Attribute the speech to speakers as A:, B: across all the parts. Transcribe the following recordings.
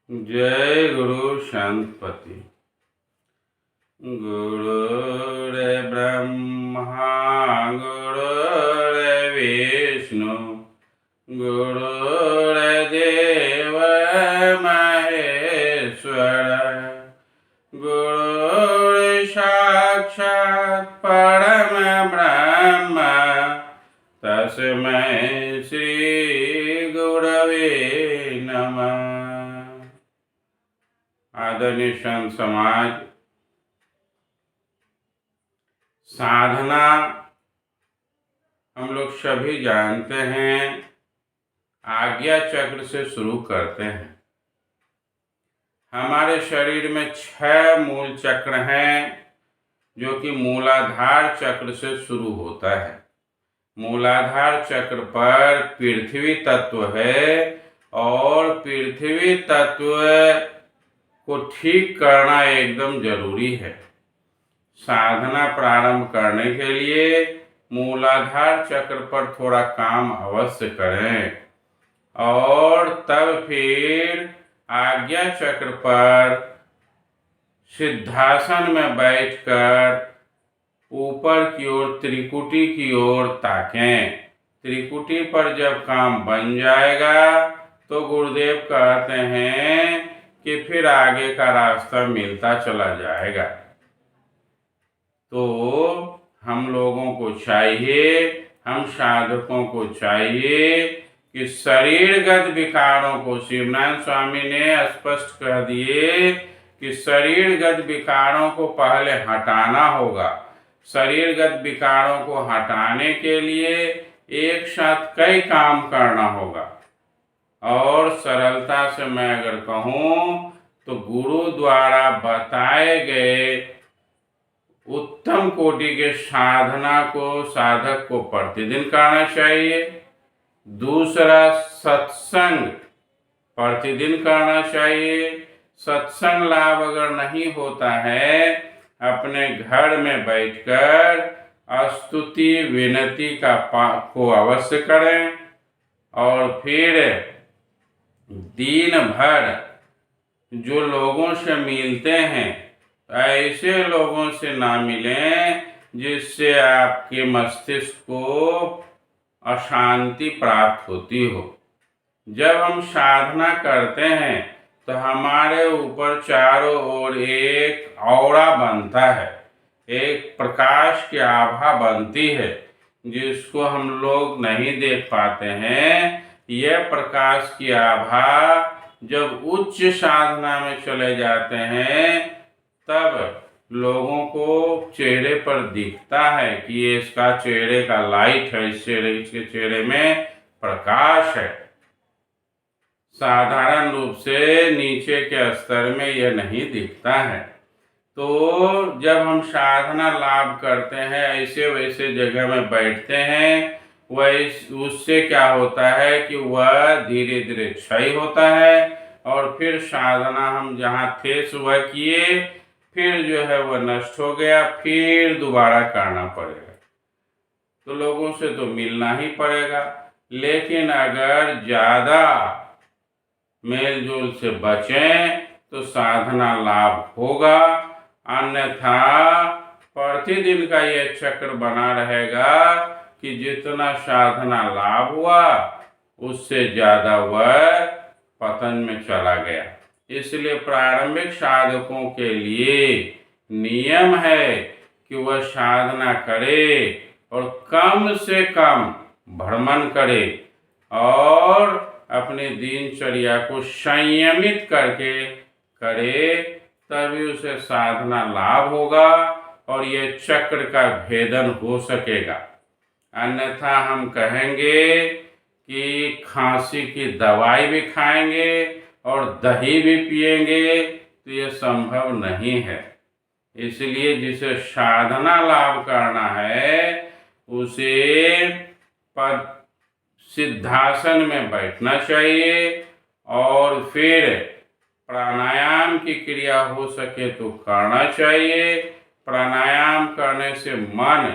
A: जय गुरु शांतपति। गुरुर्ब्रह्मा गुरुर्विष्णु गुरुर्देव महेश्वर गुरुर्साक्षात् परम ब्रह्म तस्मै श्री गुरवे नमः। आदरणीय संत समाज, साधना हम लोग सभी जानते हैं, आज्ञा चक्र से शुरू करते हैं। हमारे शरीर में 6 मूल चक्र हैं जो कि मूलाधार चक्र से शुरू होता है। मूलाधार चक्र पर पृथ्वी तत्व है और पृथ्वी तत्व को ठीक करना एकदम जरूरी है। साधना प्रारंभ करने के लिए मूलाधार चक्र पर थोड़ा काम अवश्य करें और तब फिर आज्ञा चक्र पर सिद्धासन में बैठकर ऊपर की ओर त्रिकुटी की ओर ताकें। त्रिकुटी पर जब काम बन जाएगा तो गुरुदेव कहते हैं कि फिर आगे का रास्ता मिलता चला जाएगा। तो हम लोगों को चाहिए, हम साधकों को चाहिए कि शरीरगत विकारों को, शिवनारायण स्वामी ने स्पष्ट कह दिए कि शरीरगत विकारों को पहले हटाना होगा। शरीरगत विकारों को हटाने के लिए एक साथ कई काम करना होगा। और सरलता से मैं अगर कहूँ तो गुरु द्वारा बताए गए उत्तम कोटि के साधना को साधक को प्रतिदिन करना चाहिए। दूसरा, सत्संग प्रतिदिन करना चाहिए। सत्संग लाभ अगर नहीं होता है, अपने घर में बैठकर स्तुति विनती को अवश्य करें और फिर दिन भर जो लोगों से मिलते हैं ऐसे लोगों से ना मिलें जिससे आपके मस्तिष्क को अशांति प्राप्त होती हो। जब हम साधना करते हैं तो हमारे ऊपर चारों ओर एक औरा बनता है, एक प्रकाश की आभा बनती है जिसको हम लोग नहीं देख पाते हैं। यह प्रकाश की आभा जब उच्च साधना में चले जाते हैं तब लोगों को चेहरे पर दिखता है कि ये इसका चेहरे का लाइट है, इसके चेहरे में प्रकाश है। साधारण रूप से नीचे के स्तर में यह नहीं दिखता है। तो जब हम साधना लाभ करते हैं, ऐसे वैसे जगह में बैठते हैं, वह उससे क्या होता है कि वह धीरे धीरे क्षय होता है और फिर साधना हम जहाँ थे सुबह किए, फिर जो है वह नष्ट हो गया, फिर दोबारा करना पड़ेगा। तो लोगों से तो मिलना ही पड़ेगा, लेकिन अगर ज़्यादा मेल जोल से बचें तो साधना लाभ होगा। अन्यथा प्रतिदिन का यह चक्र बना रहेगा कि जितना साधना लाभ हुआ उससे ज़्यादा वह पतन में चला गया। इसलिए प्रारंभिक साधकों के लिए नियम है कि वह साधना करे और कम से कम भ्रमण करे और अपने दिनचर्या को संयमित करके करे, तभी उसे साधना लाभ होगा और यह चक्र का भेदन हो सकेगा। अन्यथा हम कहेंगे कि खांसी की दवाई भी खाएंगे और दही भी पिएंगे तो यह संभव नहीं है। इसलिए जिसे साधना लाभ करना है उसे पद सिद्धासन में बैठना चाहिए और फिर प्राणायाम की क्रिया हो सके तो करना चाहिए। प्राणायाम करने से मन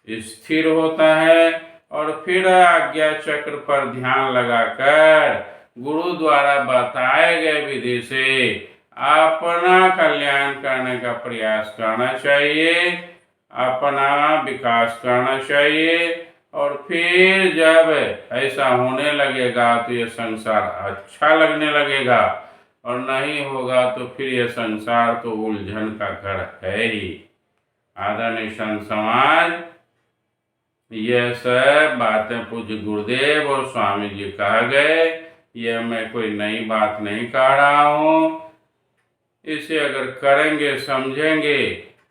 A: स्थिर होता है और फिर आज्ञा चक्र पर ध्यान लगाकर गुरु द्वारा बताए गए विधि से अपना कल्याण करने का प्रयास करना चाहिए, अपना विकास करना चाहिए। और फिर जब ऐसा होने लगेगा तो ये संसार अच्छा लगने लगेगा, और नहीं होगा तो फिर ये संसार तो उलझन का घर है ही। आदरणीय संत समाज, यह सब बातें पूज्य गुरुदेव और स्वामी जी कह गए, यह मैं कोई नई बात नहीं कह रहा हूँ। इसे अगर करेंगे, समझेंगे,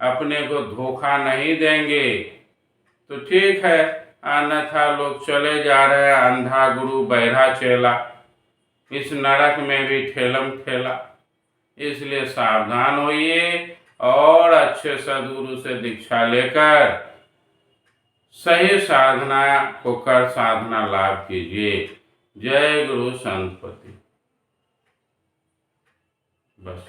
A: अपने को धोखा नहीं देंगे तो ठीक है, अन्यथा लोग चले जा रहे हैं अंधा गुरु बहरा चेला, इस नरक में भी ठेलम ठेला। इसलिए सावधान होइए और अच्छे सद्गुरु से दीक्षा लेकर सही साधना को कर साधना लाभ कीजिए। जय गुरु संतपति। बस।